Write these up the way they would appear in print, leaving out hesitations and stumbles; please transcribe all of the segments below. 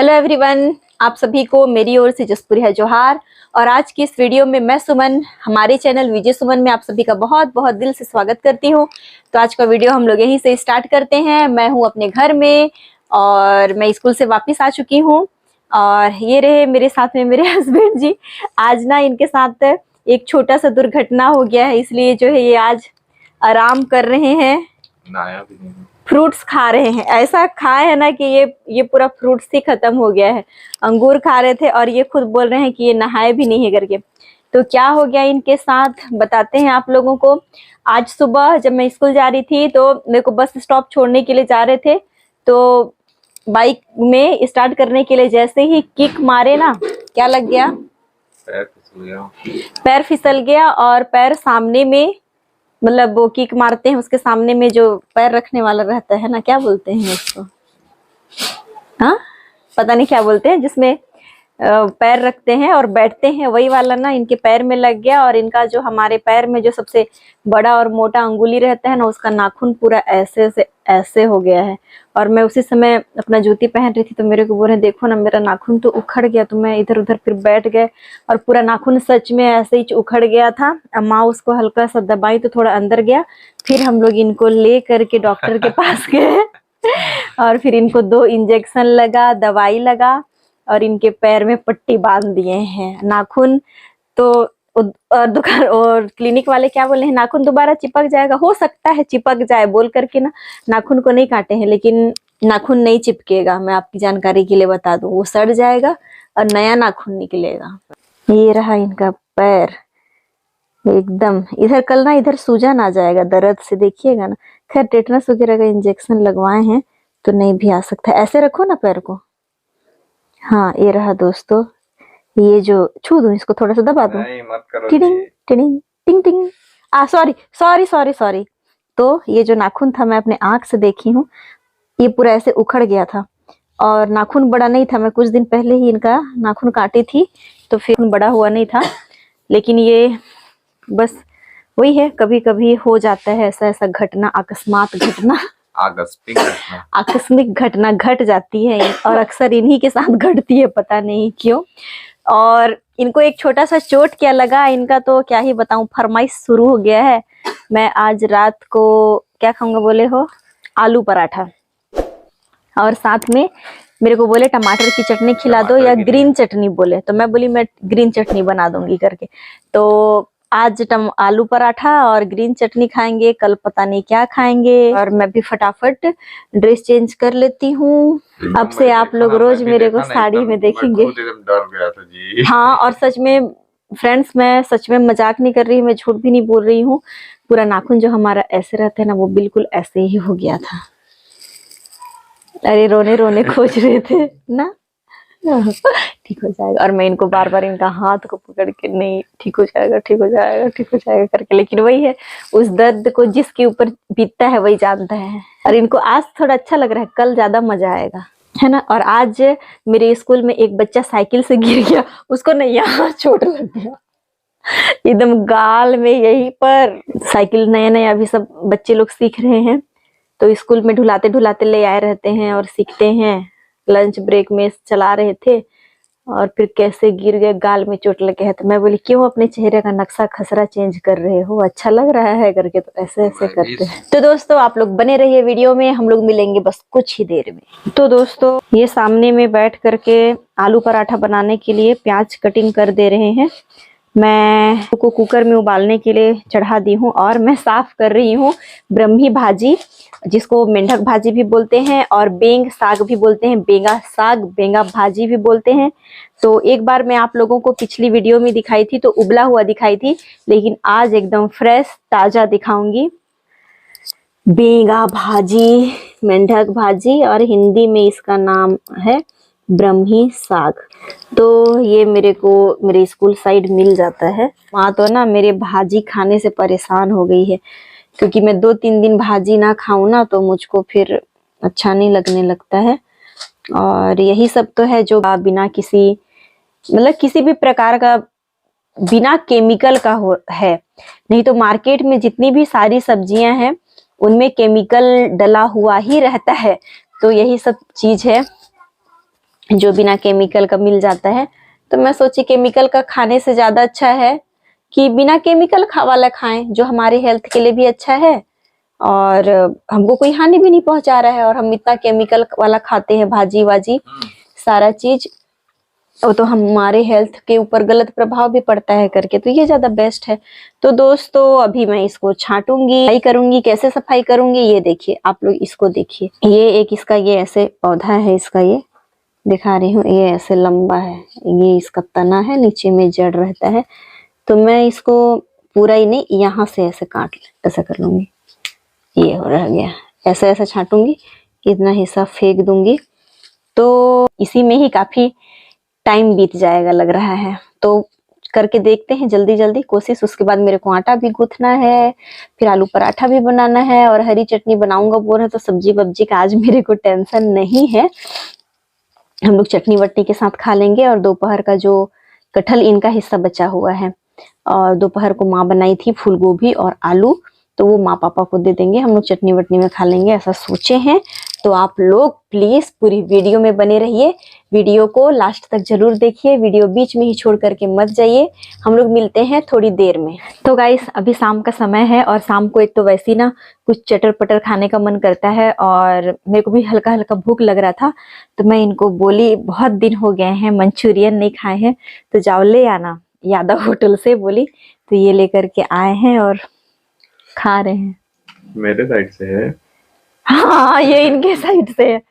Hello everyone, आप सभी को मेरी ओर से जसपुरी है जोहार। और आज की इस वीडियो में मैं सुमन हमारे चैनल विजय सुमन में आप सभी का बहुत बहुत दिल से स्वागत करती हूँ। तो आज का वीडियो हम लोग यहीं से स्टार्ट करते हैं। मैं हूँ अपने घर में और मैं स्कूल से वापस आ चुकी हूँ और ये रहे मेरे साथ में मेरे हस्बैंड जी। आज ना इनके साथ एक छोटा सा दुर्घटना हो गया है, इसलिए जो है ये आज आराम कर रहे हैं, फ्रूट्स खा रहे हैं। ऐसा खाए है ना कि ये पूरा फ्रूट्स ही खत्म हो गया है। अंगूर खा रहे थे और ये खुद बोल रहे हैं कि ये नहाए भी नहीं है करके। तो क्या हो गया इनके साथ बताते हैं आप लोगों को। आज सुबह जब मैं स्कूल जा रही थी तो मेरे को बस स्टॉप छोड़ने के लिए जा रहे थे, तो बाइक में स्टार्ट करने के लिए जैसे ही किक मारे ना, क्या लग गया, पैर फिसल गया और पैर सामने में, मतलब वो किक मारते हैं उसके सामने में जो पैर रखने वाला रहता है ना, क्या बोलते हैं उसको, हाँ पता नहीं क्या बोलते हैं, जिसमें पैर रखते हैं और बैठते हैं, वही वाला ना इनके पैर में लग गया। और इनका जो हमारे पैर में जो सबसे बड़ा और मोटा अंगुली रहता है ना, उसका नाखून पूरा ऐसे से ऐसे हो गया है। और मैं उसी समय अपना जूती पहन रही थी तो मेरे को बोले देखो ना मेरा नाखून तो उखड़ गया। तो मैं इधर उधर फिर बैठ गए और पूरा नाखून सच में ऐसे ही उखड़ गया था। माँ उसको हल्का सा दबाई तो थोड़ा अंदर गया। फिर हम लोग इनको ले करके डॉक्टर के पास गए और फिर इनको 2 इंजेक्शन लगा, दवाई लगा और इनके पैर में पट्टी बांध दिए हैं। नाखून तो और दुकान और क्लिनिक वाले क्या बोले हैं, नाखून दोबारा चिपक जाएगा, हो सकता है चिपक जाए बोल करके ना नाखून को नहीं काटे हैं, लेकिन नाखून नहीं चिपकेगा। मैं आपकी जानकारी के लिए बता दूं, वो सड़ जाएगा और नया नाखून निकलेगा। ये रहा इनका पैर एकदम। इधर कल ना इधर सूजन आ जाएगा दर्द से, देखिएगा ना। खैर टेटनस वगैरह का इंजेक्शन लगवाए हैं तो नहीं भी आ सकता। ऐसे रखो ना पैर को। हाँ ये रहा दोस्तों, ये जो छू दूं इसको, थोड़ा सा दबा दूं, टिडिंग टिडिंग टिंग टिंग। Sorry sorry sorry sorry. तो ये जो नाखून था मैं अपने आंख से देखी हूँ, ये पूरा ऐसे उखड़ गया था और नाखून बड़ा नहीं था। मैं कुछ दिन पहले ही इनका नाखून काटी थी तो फिर बड़ा हुआ नहीं था, लेकिन ये बस वही है, कभी कभी हो जाता है ऐसा ऐसा घटना, अकस्मात घटना, आकस्मिक घटना घट जाती है और अक्सर इन्हीं के साथ घटती है, पता नहीं क्यों। और इनको एक छोटा सा चोट क्या लगा, इनका तो क्या ही बताऊं, फरमाइश शुरू हो गया है। मैं आज रात को क्या खाऊंगा बोले हो, आलू पराठा, और साथ में मेरे को बोले टमाटर की चटनी खिला दो या ग्रीन चटनी बोले, तो मैं बोली मैं ग्रीन चटनी बना दूंगी करके। तो आज आलू पराठा और ग्रीन चटनी खाएंगे, कल पता नहीं क्या खाएंगे। और मैं भी फटाफट ड्रेस चेंज कर लेती हूँ। अब से आप लोग रोज मेरे को साड़ी में देखेंगे। डर गया था जी। हाँ, और सच में फ्रेंड्स, मैं सच में मजाक नहीं कर रही, मैं झूठ भी नहीं बोल रही हूँ। पूरा नाखून जो हमारा ऐसे रहता है ना, वो बिल्कुल ऐसे ही हो गया था। अरे रोने रोने खोज रहे थे ना, ठीक हो जाएगा। और मैं इनको बार बार इनका हाथ को पकड़ के, नहीं ठीक हो जाएगा ठीक हो जाएगा ठीक हो जाएगा करके, लेकिन वही है, उस दर्द को जिसके ऊपर बीतता है वही जानता है। और इनको आज थोड़ा अच्छा लग रहा है, कल ज्यादा मजा आएगा, है ना। और आज मेरे स्कूल में एक बच्चा साइकिल से गिर गया, उसको ना यहाँ चोट लग गया एकदम गाल में, यहीं पर। साइकिल नया नया अभी सब बच्चे लोग सीख रहे हैं, तो स्कूल में ढुलाते ढुलाते ले आए रहते हैं और सीखते हैं। लंच ब्रेक में चला रहे थे और फिर कैसे गिर गए, गाल में चोट लगे है। तो मैं बोली क्यों अपने चेहरे का नक्शा खसरा चेंज कर रहे हो, अच्छा लग रहा है करके, तो ऐसे ऐसे करते हैं। तो दोस्तों आप लोग बने रहिए वीडियो में, हम लोग मिलेंगे बस कुछ ही देर में। तो दोस्तों ये सामने में बैठ करके आलू पराठा बनाने के लिए प्याज कटिंग कर दे रहे हैं। मैं को कुकर में उबालने के लिए चढ़ा दी हूँ और मैं साफ कर रही हूँ ब्रह्मी भाजी, जिसको मेंढक भाजी भी बोलते हैं और बेंग साग भी बोलते हैं, बेंगा साग, बेंगा भाजी भी बोलते हैं। तो एक बार मैं आप लोगों को पिछली वीडियो में दिखाई थी तो उबला हुआ दिखाई थी, लेकिन आज एकदम फ्रेश ताजा दिखाऊंगी। बेंगा भाजी, मेंढक भाजी, और हिंदी में इसका नाम है ब्रह्मी साग। तो ये मेरे को मेरे स्कूल साइड मिल जाता है। माँ तो ना मेरे भाजी खाने से परेशान हो गई है, क्योंकि मैं 2-3 दिन भाजी ना खाऊं ना तो मुझको फिर अच्छा नहीं लगने लगता है। और यही सब तो है जो बिना किसी, मतलब किसी भी प्रकार का, बिना केमिकल का है। नहीं तो मार्केट में जितनी भी सारी सब्जियां हैं उनमें केमिकल डला हुआ ही रहता है। तो यही सब चीज है जो बिना केमिकल का मिल जाता है। तो मैं सोची केमिकल का खाने से ज्यादा अच्छा है कि बिना केमिकल वाला खाएं, जो हमारे हेल्थ के लिए भी अच्छा है और हमको कोई हानि भी नहीं पहुंचा रहा है। और हम इतना केमिकल वाला खाते हैं, भाजी वाजी सारा चीज, वो तो हमारे हेल्थ के ऊपर गलत प्रभाव भी पड़ता है करके, तो ये ज्यादा बेस्ट है। तो दोस्तों अभी मैं इसको छांटूंगी, सफाई करूंगी। कैसे सफाई करूंगी ये देखिए, आप लोग इसको देखिए। ये एक इसका ये ऐसे पौधा है, इसका ये दिखा रही हूँ, ये ऐसे लंबा है, ये इसका तना है, नीचे में जड़ रहता है। तो मैं इसको पूरा ही नहीं, यहाँ से ऐसे काट ऐसा कर लूंगी, ये हो रह गया। ऐसे ऐसे छांटूंगी, इतना हिस्सा फेंक दूंगी, तो इसी में ही काफी टाइम बीत जाएगा लग रहा है। तो करके देखते हैं जल्दी जल्दी कोशिश। उसके बाद मेरे को आटा भी गूंथना है, फिर आलू पराठा भी बनाना है और हरी चटनी बनाऊंगा बोल रहे, तो सब्जी वब्जी का आज मेरे को टेंशन नहीं है, हम लोग चटनी वटनी के साथ खा लेंगे। और दोपहर का जो कटहल इनका हिस्सा बचा हुआ है, और दोपहर को माँ बनाई थी फूल गोभी और आलू, तो वो माँ पापा को दे देंगे, हम लोग चटनी वटनी में खा लेंगे, ऐसा सोचे हैं। तो आप लोग प्लीज पूरी वीडियो में बने रहिए, वीडियो को लास्ट तक जरूर देखिए, वीडियो बीच में ही छोड़ करके मत जाइए। हम लोग मिलते हैं थोड़ी देर में। तो गाइस अभी शाम का समय है, और शाम को एक तो वैसे ही ना कुछ चटर पटर खाने का मन करता है, और मेरे को भी हल्का हल्का भूख लग रहा था। तो मैं इनको बोली बहुत दिन हो गए हैं मंचूरियन नहीं खाए हैं, तो जाओ ले आना यादव होटल से बोली। तो ये लेकर के आए हैं और खा रहे हैं। मेरे साइड से है। हाँ ये इनके साइड से है,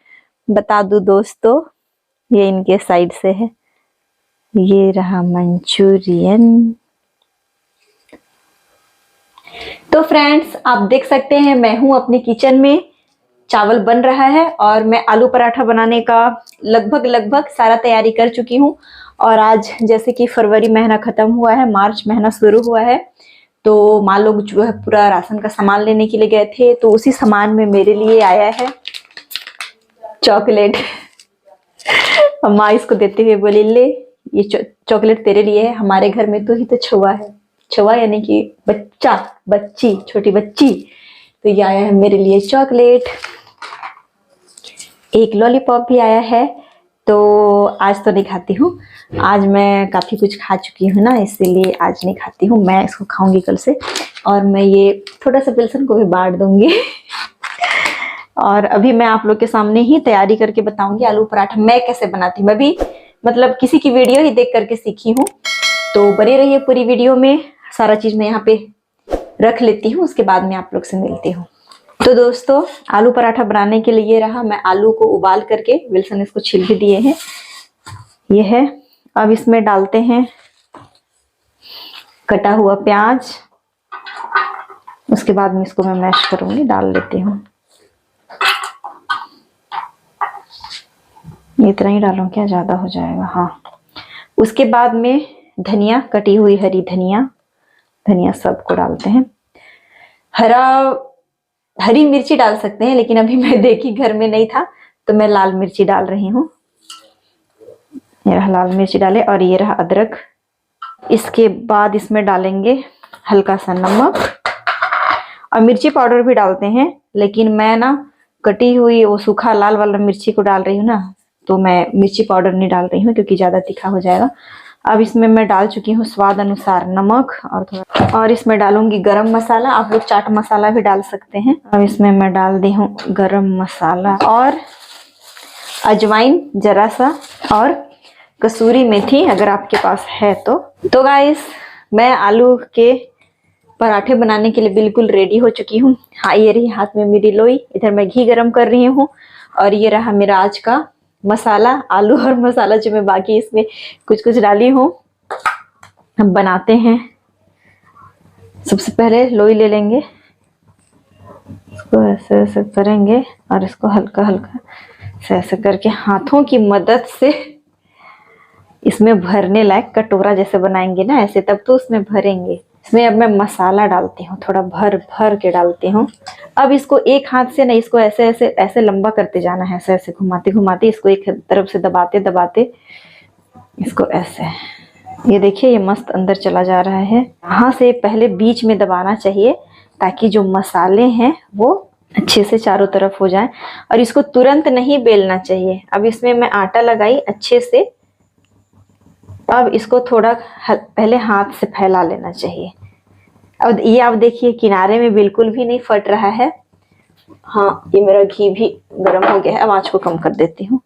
बता दूं दोस्तों, ये इनके साइड से है। ये रहा मंचूरियन। तो फ्रेंड्स आप देख सकते हैं मैं हूं अपने किचन में, चावल बन रहा है और मैं आलू पराठा बनाने का लगभग सारा तैयारी कर चुकी हूं। और आज जैसे कि फरवरी महीना खत्म हुआ है, मार्च महीना शुरू हुआ है, तो माँ लोग जो है पूरा राशन का सामान लेने के लिए गए थे, तो उसी सामान में मेरे लिए आया है चॉकलेट। माँ इसको देते हुए बोली ले ये चॉकलेट तेरे लिए है, हमारे घर में तो ही तो छुआ है, छुआ यानी कि बच्चा, बच्ची, छोटी बच्ची। तो ये आया है मेरे लिए चॉकलेट। एक लॉलीपॉप भी आया है। तो आज तो नहीं खाती हूँ, आज मैं काफी कुछ खा चुकी हूँ ना, इसीलिए आज नहीं खाती हूँ, मैं इसको खाऊंगी कल से। और मैं ये थोड़ा सा बिल्सन को भी बांट दूंगी। और अभी मैं आप लोग के सामने ही तैयारी करके बताऊंगी आलू पराठा मैं कैसे बनाती हूँ। मैं भी मतलब किसी की वीडियो ही देख करके सीखी हूँ, तो बने रहिए पूरी वीडियो में। सारा चीज मैं यहाँ पे रख लेती हूँ, उसके बाद में आप लोग से मिलती हूँ। तो दोस्तों आलू पराठा बनाने के लिए रहा, मैं आलू को उबाल करके, विल्सन इसको छील भी दिए हैं, ये है। अब इसमें डालते हैं कटा हुआ प्याज, उसके बाद में इसको मैं मैश करूंगी, डाल लेती हूँ। इतना ही डालूं क्या, ज्यादा हो जाएगा? हाँ। उसके बाद में धनिया, कटी हुई हरी धनिया, धनिया सबको डालते हैं। हरी मिर्ची डाल सकते हैं, लेकिन अभी मैं देखी घर में नहीं था, तो मैं लाल मिर्ची डाल रही हूँ। ये रहा लाल मिर्ची डाले, और ये रहा अदरक। इसके बाद इसमें डालेंगे हल्का सा नमक, और मिर्ची पाउडर भी डालते हैं, लेकिन मैं ना कटी हुई वो सूखा लाल वाला मिर्ची को डाल रही हूँ ना, तो मैं मिर्ची पाउडर नहीं डाल रही हूँ क्योंकि ज्यादा तीखा हो जाएगा। अब इसमें मैं डाल चुकी हूँ स्वाद अनुसार नमक, और थोड़ा, और इसमें डालूंगी गरम मसाला, आप लोग चाट मसाला भी डाल सकते हैं। अब इसमें मैं डाल दी हूँ गरम मसाला और अजवाइन जरा सा, और कसूरी मेथी अगर आपके पास है तो गाइस मैं आलू के पराठे बनाने के लिए बिल्कुल रेडी हो चुकी हूँ। हाँ ये रही हाथ में मेरी लोई, इधर मैं घी गरम कर रही हूँ, और ये रहा मेरा आज का मसाला, आलू और मसाला जो मैं बाकी इसमें कुछ कुछ डाली हूँ। हम बनाते हैं, सबसे पहले लोई ले लेंगे, इसको ऐसे ऐसे करेंगे, और इसको हल्का हल्का से ऐसे करके हाथों की मदद से इसमें भरने लायक कटोरा जैसे बनाएंगे ना, ऐसे तब तो उसमें भरेंगे। इसमें अब मैं मसाला डालती हूँ, थोड़ा भर भर के डालती हूँ। अब इसको एक हाथ से नहीं, इसको ऐसे ऐसे ऐसे लंबा करते जाना है, ऐसे ऐसे घुमाते घुमाते, इसको एक तरफ से दबाते दबाते इसको ऐसे, ये देखिए ये मस्त अंदर चला जा रहा है। यहाँ से पहले बीच में दबाना चाहिए ताकि जो मसाले हैं वो अच्छे से चारों तरफ हो जाए। और इसको तुरंत नहीं बेलना चाहिए। अब इसमें मैं आटा लगाई अच्छे से। अब इसको थोड़ा पहले हाथ से फैला लेना चाहिए। अब ये आप देखिए किनारे में बिल्कुल भी नहीं फट रहा है। हाँ, ये मेरा घी भी गर्म हो गया है। अब आँच को कम कर देती हूँ।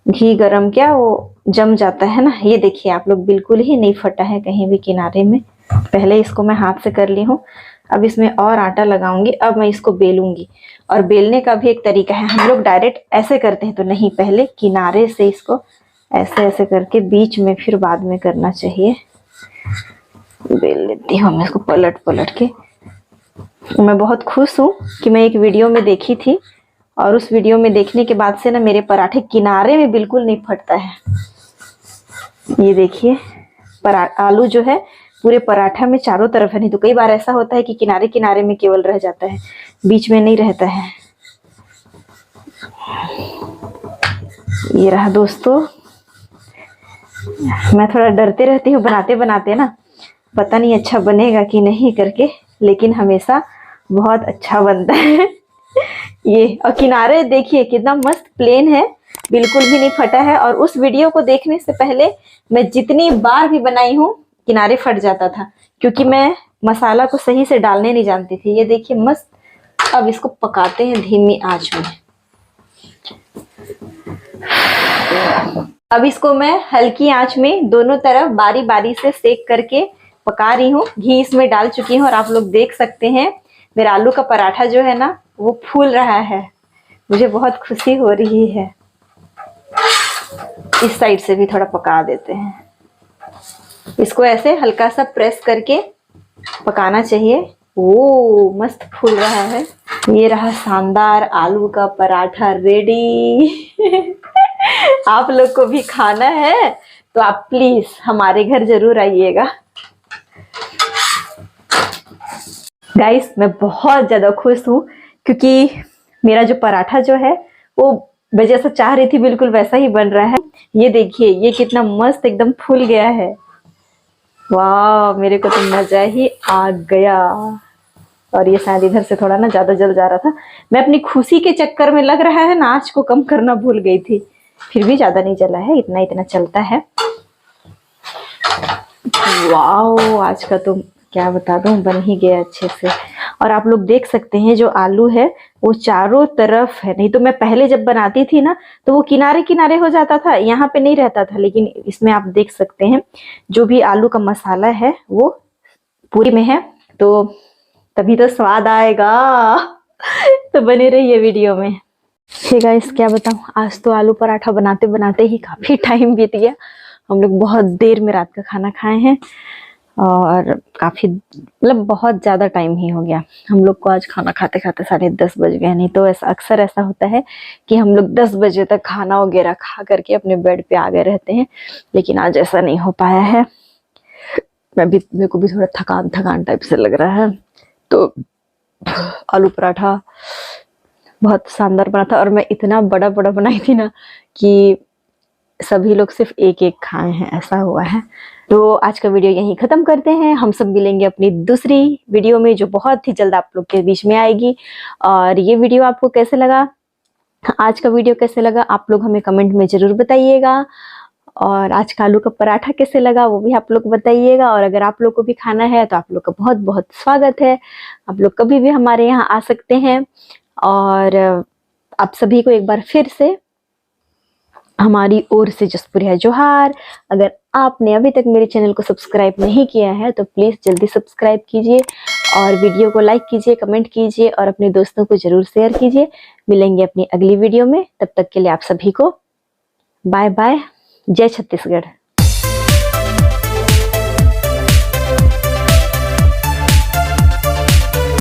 घी गरम क्या वो जम जाता है ना। ये देखिए आप लोग, बिल्कुल ही नहीं फटा है कहीं भी किनारे में। पहले इसको मैं हाथ से कर ली हूँ। अब इसमें और आटा लगाऊंगी। अब मैं इसको बेलूंगी। और बेलने का भी एक तरीका है। हम लोग डायरेक्ट ऐसे करते हैं तो नहीं, पहले किनारे से इसको ऐसे ऐसे करके बीच में फिर बाद में करना चाहिए। बेल लेती हूँ मैं इसको पलट पलट के। मैं बहुत खुश हूँ कि मैं एक वीडियो में देखी थी और उस वीडियो में देखने के बाद से ना मेरे पराठे किनारे में बिल्कुल नहीं फटता है। ये देखिए आलू जो है पूरे पराठा में चारों तरफ है। नहीं तो कई बार ऐसा होता है कि किनारे किनारे में केवल रह जाता है, बीच में नहीं रहता है। ये रहा दोस्तों। मैं थोड़ा डरते रहती हूँ बनाते बनाते ना, पता नहीं अच्छा बनेगा कि नहीं करके, लेकिन हमेशा बहुत अच्छा बनता है। ये और किनारे देखिए कितना मस्त प्लेन है, बिल्कुल भी नहीं फटा है। और उस वीडियो को देखने से पहले मैं जितनी बार भी बनाई हूँ किनारे फट जाता था, क्योंकि मैं मसाला को सही से डालने नहीं जानती थी। ये देखिए मस्त। अब इसको पकाते हैं धीमी आंच में। अब इसको मैं हल्की आंच में दोनों तरफ बारी बारी से सेक करके पका रही हूँ। घी इसमें डाल चुकी हूँ और आप लोग देख सकते हैं मेरा आलू का पराठा जो है ना वो फूल रहा है। मुझे बहुत खुशी हो रही है। इस साइड से भी थोड़ा पका देते हैं। इसको ऐसे हल्का सा प्रेस करके पकाना चाहिए। ओ मस्त फूल रहा है। ये रहा शानदार आलू का पराठा रेडी। आप लोग को भी खाना है तो आप प्लीज हमारे घर जरूर आइएगा। गाइस मैं बहुत ज्यादा खुश हूँ क्योंकि मेरा जो पराठा जो है वो मैं जैसा चाह रही थी बिल्कुल वैसा ही बन रहा है। ये देखिए ये कितना मस्त एकदम फूल गया है। वाह, मेरे को तो मजा ही आ गया। और ये शायद इधर से थोड़ा ना ज्यादा जल जा रहा था। मैं अपनी खुशी के चक्कर में लग रहा है ना आँच को कम करना भूल गई थी। फिर भी ज्यादा नहीं जला है, इतना इतना चलता है। वाह, आज का तो क्या बता दूं, बन ही गया अच्छे से। और आप लोग देख सकते हैं जो आलू है वो चारों तरफ है। नहीं तो मैं पहले जब बनाती थी ना तो वो किनारे किनारे हो जाता था, यहाँ पे नहीं रहता था। लेकिन इसमें आप देख सकते हैं जो भी आलू का मसाला है वो पूरी में है, तो तभी तो स्वाद आएगा। तो बने रहिए वीडियो में। हे गाइस क्या बताऊं, आज तो आलू पराठा बनाते बनाते ही काफी टाइम बीत गया। हम लोग बहुत देर में रात का खाना खाए हैं और काफी मतलब बहुत ज्यादा टाइम ही हो गया। हम लोग को आज खाना खाते खाते 10:30 बज गए। नहीं तो ऐसा अक्सर ऐसा होता है कि हम लोग 10 बजे तक खाना वगैरह खा करके अपने बेड पे आ गए रहते हैं, लेकिन आज ऐसा नहीं हो पाया है। मेरे को भी थोड़ा थकान थकान टाइप से लग रहा है। तो आलू पराठा बहुत शानदार बना था और मैं इतना बड़ा बड़ा बनाई थी ना कि सभी लोग सिर्फ एक एक खाए हैं, ऐसा हुआ है। तो आज का वीडियो यहीं खत्म करते हैं। हम सब मिलेंगे अपनी दूसरी वीडियो में जो बहुत ही जल्द आप लोग के बीच में आएगी। और ये वीडियो आपको कैसे लगा, आज का वीडियो कैसे लगा, आप लोग हमें कमेंट में जरूर बताइएगा। और आज का आलू का पराठा कैसे लगा वो भी आप लोग बताइएगा। और अगर आप लोग को भी खाना है तो आप लोग का बहुत बहुत स्वागत है। आप लोग कभी भी हमारे यहाँ आ सकते हैं। और आप सभी को एक बार फिर से हमारी ओर से जसपुरिया जोहार। अगर आपने अभी तक मेरे चैनल को सब्सक्राइब नहीं किया है तो प्लीज़ जल्दी सब्सक्राइब कीजिए और वीडियो को लाइक कीजिए, कमेंट कीजिए और अपने दोस्तों को ज़रूर शेयर कीजिए। मिलेंगे अपनी अगली वीडियो में, तब तक के लिए आप सभी को बाय बाय। जय छत्तीसगढ़।